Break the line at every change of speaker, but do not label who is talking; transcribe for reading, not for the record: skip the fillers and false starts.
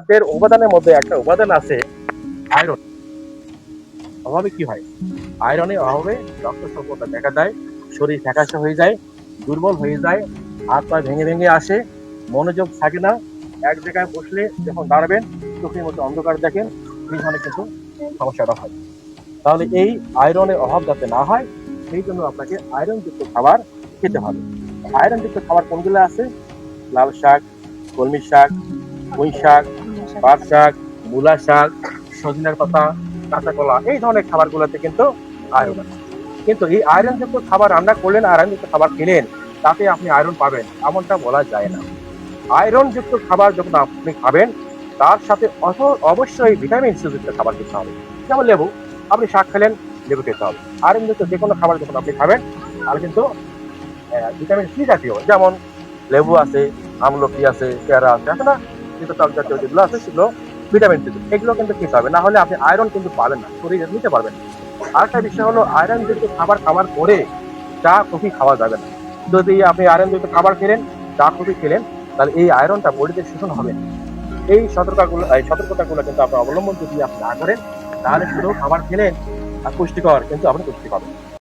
খাদ্যের উপাদানের মধ্যে একটা উপাদান আছে আয়রন। অভাবে কি হয়? আয়রনের অভাবে রক্ত স্বল্পতা দেখা দেয়, শরীর ফ্যাকাশে হয়ে যায়, দুর্বল হয়ে যায়, হাত পা ভেঙে ভেঙে আসে, মনোযোগ থাকে না, এক জায়গায় বসলে যখন দাঁড়াবেন চোখের মধ্যে অন্ধকার দেখেন, এই ধরনের কিন্তু সমস্যাটা হয়। তাহলে এই আয়রনের অভাব যাতে না হয় সেই জন্য আপনাকে আয়রনযুক্ত খাবার খেতে হবে। আয়রনযুক্ত খাবার কোনগুলো আছে? লাল শাক, কলমি শাক, পুঁই শাক, পাট শাক, মূলা শাক, সজনের পাতা, কাঁচা কলা, এই ধরনের খাবারগুলোতে কিন্তু আয়রন আছে। কিন্তু এই আয়রনযুক্ত খাবার রান্না করলেন, আয়রনযুক্ত খাবার খেলেন, তাতে আপনি আয়রন পাবেন এমনটা বলা যায় না। আয়রনযুক্ত খাবার যখন আপনি খাবেন তার সাথে অবশ্যই ভিটামিন সি যুক্ত খাবার খেতে হবে। যেমন লেবু, আপনি শাক খেলেন, লেবু খেতে হবে। আয়রনযুক্ত যে কোনো খাবার যখন আপনি খাবেন তাহলে কিন্তু ভিটামিন সি জাতীয়, যেমন লেবু আছে, আমলকি আছে, পেয়ারা আছে, আছে না? কিন্তু টক জাতীয় যেগুলো আছে সেগুলো ভিটামিন সি, এগুলো কিন্তু খেতে হবে, না হলে আপনি আয়রন কিন্তু পাবেন না, শরীরে নিতে পারবেন না। আরেকটা বিষয় হলো আয়রন যুক্ত খাবার খাওয়ার পরে চা কফি খাওয়া যাবে না। যদি আপনি আয়রন যুক্ত খাবার খেলেন, চা কফি খেলেন, তাহলে এই আয়রনটা বডিতে শোষণ হবে না। এই সতর্কতাগুলো কিন্তু আপনার অবলম্বন যদি আপনি না করেন তাহলে শুধু খাবার খেলেন আর পুষ্টিকর কিন্তু আপনি পুষ্টি পাবেন।